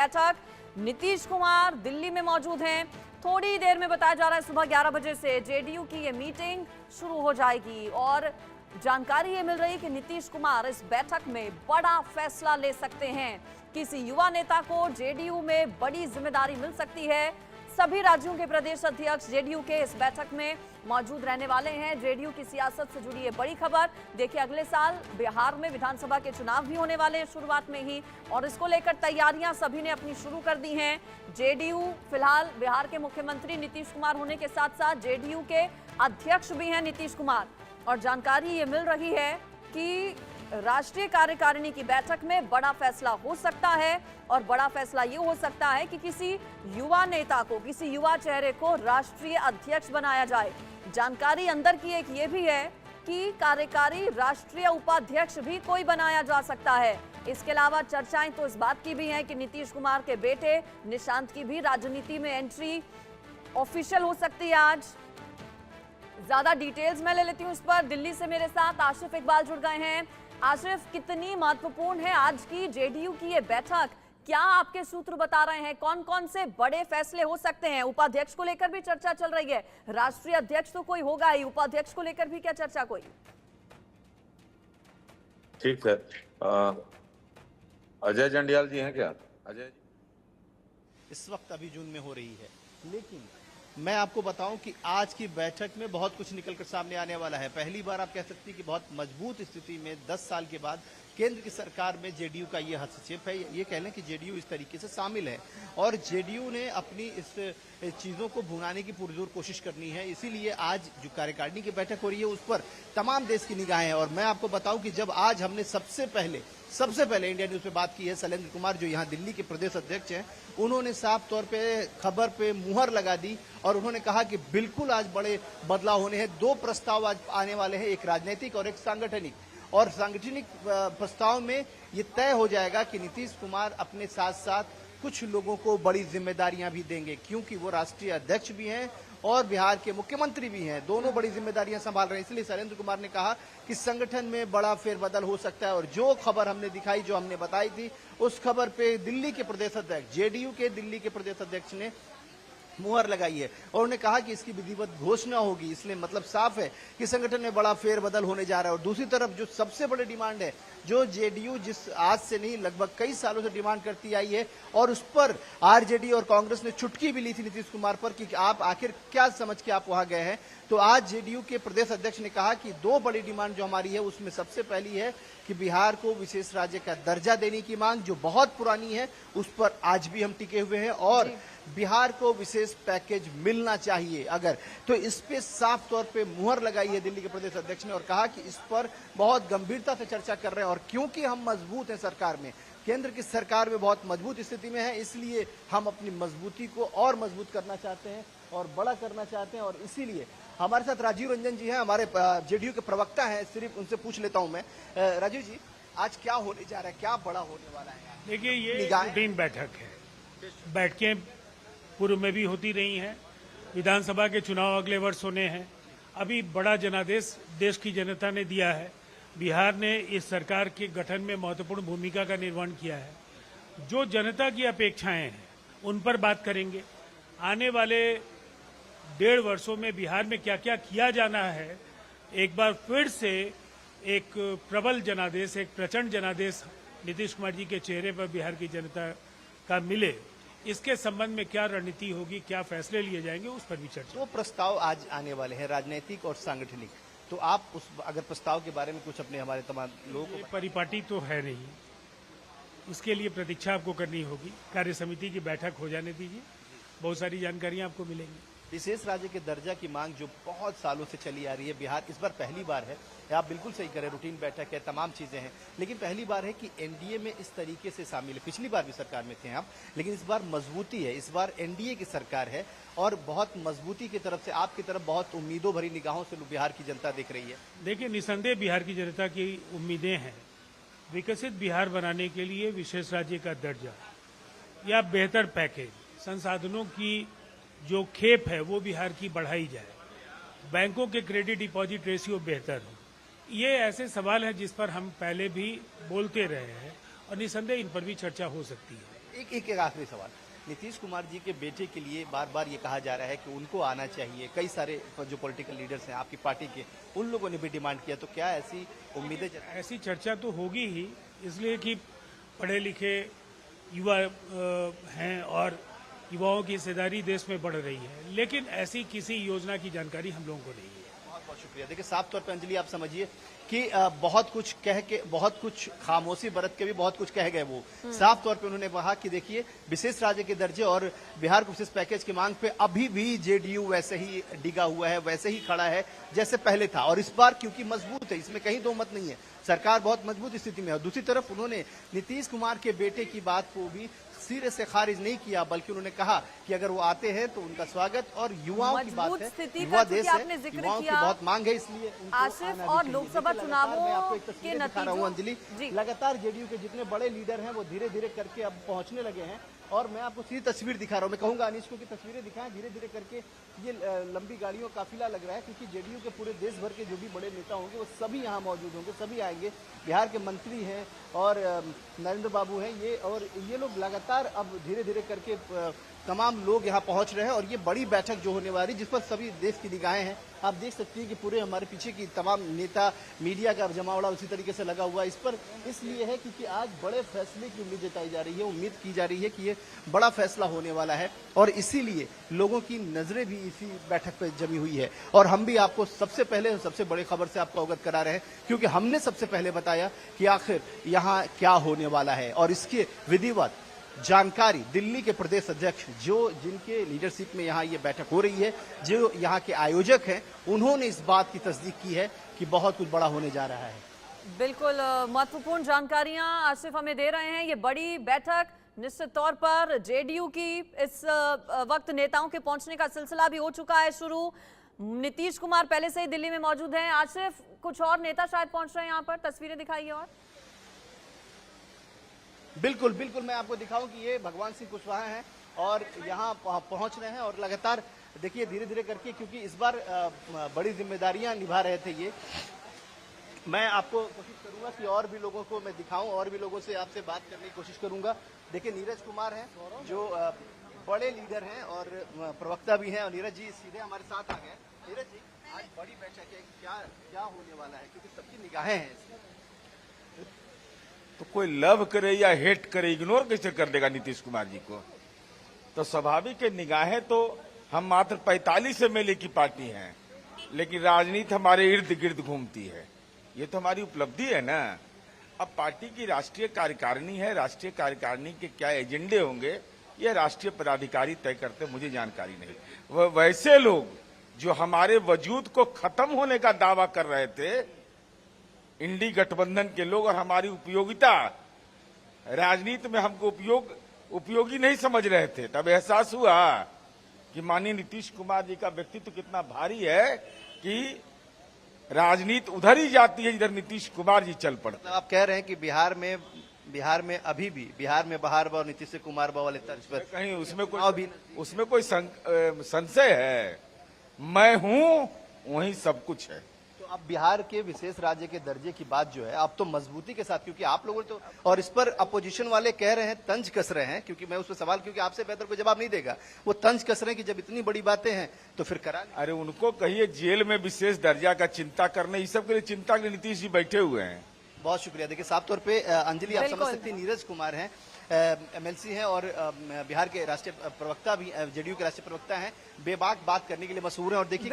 बैठक। नीतीश कुमार दिल्ली में मौजूद हैं। थोड़ी देर में बताया जा रहा है सुबह 11 बजे से जेडीयू की ये मीटिंग शुरू हो जाएगी और जानकारी ये मिल रही कि नीतीश कुमार इस बैठक में बड़ा फैसला ले सकते हैं। किसी युवा नेता को जेडीयू में बड़ी जिम्मेदारी मिल सकती है। सभी राज्यों के प्रदेश अध्यक्ष जेडीयू के इस बैठक में मौजूद रहने वाले हैं। जेडीयू की सियासत से जुड़ी ये बड़ी खबर। देखिए, अगले साल बिहार में विधानसभा के चुनाव भी होने वाले हैं शुरुआत में ही, और इसको लेकर तैयारियां सभी ने अपनी शुरू कर दी हैं। जेडीयू फिलहाल बिहार के मुख्यमंत्री नीतीश कुमार होने के साथ साथ जेडीयू के अध्यक्ष भी हैं नीतीश कुमार, और जानकारी ये मिल रही है कि राष्ट्रीय कार्यकारिणी की बैठक में बड़ा फैसला हो सकता है, और बड़ा फैसला ये हो सकता है कि किसी युवा नेता को, किसी युवा चेहरे को राष्ट्रीय अध्यक्ष बनाया जाए। जानकारी अंदर की एक ये भी है कि कार्यकारी राष्ट्रीय उपाध्यक्ष भी कोई बनाया जा सकता है। इसके अलावा चर्चाएं तो इस बात की भी हैं कि नीतीश कुमार के बेटे निशांत की भी राजनीति में एंट्री ऑफिशियल हो सकती है आज। ज्यादा डिटेल्स मैं ले लेती हूं इस पर। दिल्ली से मेरे साथ आसिफ इकबाल जुड़ गए हैं। आसिफ, कितनी महत्वपूर्ण है आज की जेडीयू की ये बैठक? क्या आपके सूत्र बता रहे हैं कौन कौन से बड़े फैसले हो सकते हैं? उपाध्यक्ष को लेकर भी चर्चा चल रही है, राष्ट्रीय अध्यक्ष तो कोई होगा ही, उपाध्यक्ष को लेकर भी क्या चर्चा कोई? ठीक है, अजय जंडियाल जी हैं क्या? अजय इस वक्त अभी जून में हो रही है, लेकिन मैं आपको बताऊं कि आज की बैठक में बहुत कुछ निकलकर सामने आने वाला है। पहली बार आप कह सकते हैं कि बहुत मजबूत स्थिति में 10 साल के बाद केंद्र की सरकार में जेडीयू का ये हस्तक्षेप है। ये कह लें कि जेडीयू इस तरीके से शामिल है, और जेडीयू ने अपनी इस चीजों को भुनाने की पुरजोर कोशिश करनी है। इसीलिए आज जो कार्यकारिणी की बैठक हो रही है उस पर तमाम देश की निगाहें हैं। और मैं आपको बताऊं कि जब आज हमने सबसे पहले इंडिया न्यूज पे बात की है, शैलेंद्र कुमार जो यहाँ दिल्ली के प्रदेश अध्यक्ष हैं, उन्होंने साफ तौर पे खबर पे मुहर लगा दी और उन्होंने कहा कि बिल्कुल आज बड़े बदलाव होने हैं। 2 प्रस्ताव आज आने वाले हैं, एक राजनीतिक और एक सांगठनिक। और सांगठनिक प्रस्ताव में ये तय हो जाएगा कि नीतीश कुमार अपने साथ साथ कुछ लोगों को बड़ी जिम्मेदारियां भी देंगे, क्योंकि वो राष्ट्रीय अध्यक्ष भी हैं और बिहार के मुख्यमंत्री भी हैं। दोनों बड़ी जिम्मेदारियां संभाल रहे हैं। इसलिए शैलेंद्र कुमार ने कहा कि संगठन में बड़ा फेरबदल हो सकता है। और जो खबर हमने दिखाई, जो हमने बताई थी, उस खबर पे दिल्ली के प्रदेश अध्यक्ष, जेडीयू के दिल्ली के प्रदेश अध्यक्ष ने मुहर लगाई है और उन्होंने कहा कि इसकी विधिवत घोषणा होगी। इसलिए मतलब साफ है कि संगठन में बड़ा फेरबदल होने जा रहा है। और दूसरी तरफ जो सबसे बड़ी डिमांड है, जो जेडीयू जिस आज से नहीं लगभग कई सालों से डिमांड करती आई है, और उस पर आरजेडी और कांग्रेस ने चुटकी भी ली थी नीतीश कुमार पर कि आप आखिर क्या समझ के आप वहां गए हैं। तो आज जेडीयू के प्रदेश अध्यक्ष ने कहा कि 2 बड़ी डिमांड जो हमारी है, उसमें सबसे पहली है कि बिहार को विशेष राज्य का दर्जा देने की मांग, जो बहुत पुरानी है, उस पर आज भी हम टिके हुए हैं। और बिहार को विशेष पैकेज मिलना चाहिए अगर, तो इस पे साफ तौर पे मुहर लगाई है दिल्ली के प्रदेश अध्यक्ष ने और कहा कि इस पर बहुत गंभीरता से चर्चा कर रहे हैं। और क्योंकि हम मजबूत हैं सरकार में, केंद्र की सरकार में बहुत मजबूत स्थिति में है, इसलिए हम अपनी मजबूती को और मजबूत करना चाहते हैं और बड़ा करना चाहते हैं। और इसीलिए हमारे साथ राजीव रंजन जी हैं, हमारे जेडीयू के प्रवक्ता हैं। सिर्फ उनसे पूछ लेता हूं मैं, राजीव जी, आज क्या होने जा रहा है, क्या बड़ा होने वाला है? देखिए, ये रूटीन बैठक है। बैठकें पूर्व में भी होती रही हैं। विधानसभा के चुनाव अगले वर्ष होने हैं। अभी बड़ा जनादेश देश की जनता ने दिया है। बिहार ने इस सरकार के गठन में महत्वपूर्ण भूमिका का निर्वहन किया है। जो जनता की अपेक्षाएं हैं उन पर बात करेंगे। आने वाले 1.5 वर्षों में बिहार में क्या क्या किया जाना है, एक बार फिर से एक प्रबल जनादेश, एक प्रचंड जनादेश नीतीश कुमार जी के चेहरे पर बिहार की जनता का मिले। इसके संबंध में क्या रणनीति होगी, क्या फैसले लिए जाएंगे, उस पर भी चर्चा। 2 प्रस्ताव आज आने वाले हैं, राजनीतिक और सांगठनिक। तो आप उस अगर प्रस्ताव के बारे में कुछ अपने हमारे तमाम लोगों को, परिपाटी तो है नहीं, उसके लिए प्रतीक्षा आपको करनी होगी। कार्य समिति की बैठक हो जाने दीजिए, बहुत सारी जानकारियां आपको मिलेंगी। विशेष राज्य के दर्जा की मांग जो बहुत सालों से चली आ रही है, बिहार इस बार पहली बार है। आप बिल्कुल सही करें, रूटीन बैठक है, तमाम चीजें हैं, लेकिन पहली बार है कि एनडीए में इस तरीके से शामिल है। पिछली बार भी सरकार में थे आप, लेकिन इस बार मजबूती है। इस बार एनडीए की सरकार है और बहुत मजबूती की तरफ से, आपकी तरफ बहुत उम्मीदों भरी निगाहों से बिहार की जनता देख रही है। देखिए, निसंदेह बिहार की जनता की उम्मीदें हैं विकसित बिहार बनाने के लिए विशेष राज्य का दर्जा या बेहतर पैकेज, संसाधनों की जो खेप है वो बिहार की बढ़ाई जाए, बैंकों के क्रेडिट डिपॉजिट रेशियो बेहतर हो। ये ऐसे सवाल हैं जिस पर हम पहले भी बोलते रहे हैं और निसंदेह इन पर भी चर्चा हो सकती है। एक आखिरी सवाल, नीतीश कुमार जी के बेटे के लिए बार बार ये कहा जा रहा है कि उनको आना चाहिए, कई सारे जो पॉलिटिकल लीडर्स हैं आपकी पार्टी के, उन लोगों ने भी डिमांड किया, तो क्या ऐसी उम्मीदें ऐसी चर्चा तो होगी ही, इसलिए कि पढ़े लिखे युवा हैं और युवाओं की हिस्सेदारी देश में बढ़ रही है, लेकिन ऐसी किसी योजना की जानकारी हम लोगों को नहीं है। बहुत बहुत शुक्रिया। देखिए साफ तौर पे अंजलि आप समझिए कि बहुत कुछ कह के, बहुत कुछ खामोशी बरत के भी बहुत कुछ कह गए वो। साफ तौर पे उन्होंने कहा कि देखिए विशेष राज्य के दर्जे और बिहार को विशेष पैकेज की मांग पे अभी भी जेडीयू वैसे ही डिगा हुआ है, वैसे ही खड़ा है जैसे पहले था, और इस बार क्योंकि मजबूत है, इसमें कहीं दो मत नहीं है, सरकार बहुत मजबूत स्थिति में है। दूसरी तरफ उन्होंने नीतीश कुमार के बेटे की बात को भी सिरे से खारिज नहीं किया, बल्कि उन्होंने कहा कि अगर वो आते हैं तो उनका स्वागत, और युवाओं की बात है, युवा देश है, युवाओं की बहुत मांग है, इसलिए उनको आसिफ आना भी और चाहिए। लोकसभा देखिए, चुनावों लगातार मैं आपको एक के तस्वीरें दिखा रहा हूं अंजलि, जी। लगातार जेडीयू के जितने बड़े लीडर हैं वो धीरे धीरे करके अब पहुंचने लगे हैं, और मैं आपको सीधी तस्वीर दिखा रहा हूं। मैं कहूंगा अनिश को कि तस्वीरें दिखाएं, धीरे धीरे करके ये लंबी गाड़ियों का काफिला लग रहा है, क्योंकि जेडीयू के पूरे देश भर के जो भी बड़े नेता होंगे वो सभी यहाँ मौजूद होंगे, सभी आएंगे। बिहार के मंत्री हैं और नरेंद्र बाबू हैं ये, और ये लोग लगातार अब धीरे धीरे करके तमाम लोग यहाँ पहुंच रहे हैं, और ये बड़ी बैठक जो होने वाली जिस पर सभी देश की निगाहें हैं। आप देख सकती हैं कि पूरे हमारे पीछे की तमाम नेता, मीडिया का जमावड़ा उसी तरीके से लगा हुआ है। इस पर इसलिए है क्योंकि आज बड़े फैसले की उम्मीद जताई जा रही है, उम्मीद की जा रही है कि ये बड़ा फैसला होने वाला है, और इसीलिए लोगों की नजरें भी इसी बैठक पर जमी हुई है। और हम भी आपको सबसे पहले सबसे बड़ी खबर से आपको अवगत करा रहे हैं, क्योंकि हमने सबसे पहले बताया कि आखिर यहाँ क्या होने वाला है, और इसके विधिवत जानकारी दिल्ली के प्रदेश अध्यक्ष जिनके लीडरशिप में यहाँ ये बैठक हो रही है, जो यहाँ के आयोजक हैं, उन्होंने इस बात की तस्दीक की है कि बहुत कुछ बड़ा होने जा रहा है। बिल्कुल महत्वपूर्ण जानकारियां आसिफ हमें दे रहे हैं। ये बड़ी बैठक निश्चित तौर पर जेडीयू की इस वक्त नेताओं के पहुंचने का सिलसिला भी हो चुका है शुरू। नीतीश कुमार पहले से ही दिल्ली में मौजूद हैं। आसिफ, कुछ और नेता शायद पहुंच रहे हैं यहाँ पर, तस्वीरें दिखाइए। और बिल्कुल बिल्कुल मैं आपको दिखाऊं कि ये भगवान सिंह कुशवाहा हैं और यहाँ पहुंच रहे हैं, और लगातार देखिए धीरे धीरे करके, क्योंकि इस बार बड़ी जिम्मेदारियां निभा रहे थे ये। मैं आपको कोशिश करूंगा कि और भी लोगों को मैं दिखाऊं, और भी लोगों से आपसे बात करने की कोशिश करूंगा। देखिए नीरज कुमार हैं जो बड़े लीडर हैं और प्रवक्ता भी हैं, और नीरज जी सीधे हमारे साथ आ गए। नीरज जी, आज बड़ी बैठक है, क्या होने वाला है, क्योंकि सबकी निगाहें हैं इसमें। तो कोई लव करे या हेट करे, इग्नोर कैसे कर देगा नीतीश कुमार जी को? तो स्वाभाविक है, निगाहें तो हम मात्र 45 MLA की पार्टी हैं, लेकिन राजनीति हमारे इर्द गिर्द घूमती है, ये तो हमारी उपलब्धि है ना। अब पार्टी की राष्ट्रीय कार्यकारिणी है, राष्ट्रीय कार्यकारिणी के क्या एजेंडे होंगे ये राष्ट्रीय पदाधिकारी तय करते, मुझे जानकारी नहीं। वैसे लोग जो हमारे वजूद को खत्म होने का दावा कर रहे थे, इंडी गठबंधन के लोग, और हमारी उपयोगिता राजनीति में हमको उपयोगी नहीं समझ रहे थे, तब एहसास हुआ कि माननीय नीतीश कुमार जी का व्यक्तित्व कितना भारी है कि राजनीति उधर ही जाती है जिधर नीतीश कुमार जी चल पड़ते। आप कह रहे हैं कि बिहार में अभी भी बिहार में बहार बा और नीतीश कुमार बा वाले तर्ज पर कहीं उसमें कोई संशय है? मैं हूं, वही सब कुछ है। तो अब बिहार के विशेष राज्य के दर्जे की बात जो है, अब तो मजबूती के साथ, क्योंकि आप लोगों ने तो, और इस पर अपोजिशन वाले कह रहे हैं, तंज कस रहे हैं, क्योंकि मैं उस पर सवाल, क्योंकि आपसे बेहतर कोई जवाब नहीं देगा, वो तंज कस रहे हैं कि जब इतनी बड़ी बातें हैं तो फिर करा। अरे उनको कहिए जेल में विशेष दर्जा का चिंता करने, इस सब के लिए चिंता के लिए नीतीश जी बैठे हुए हैं। बहुत शुक्रिया। देखिए साफ तौर पे अंजलि आप समझ सकती हैं, नीरज कुमार हैं, MLC हैं और बिहार के राष्ट्रीय प्रवक्ता भी, जेडीयू के राष्ट्रीय प्रवक्ता हैं, बेबाक बात करने के लिए मशहूर हैं, और देखिए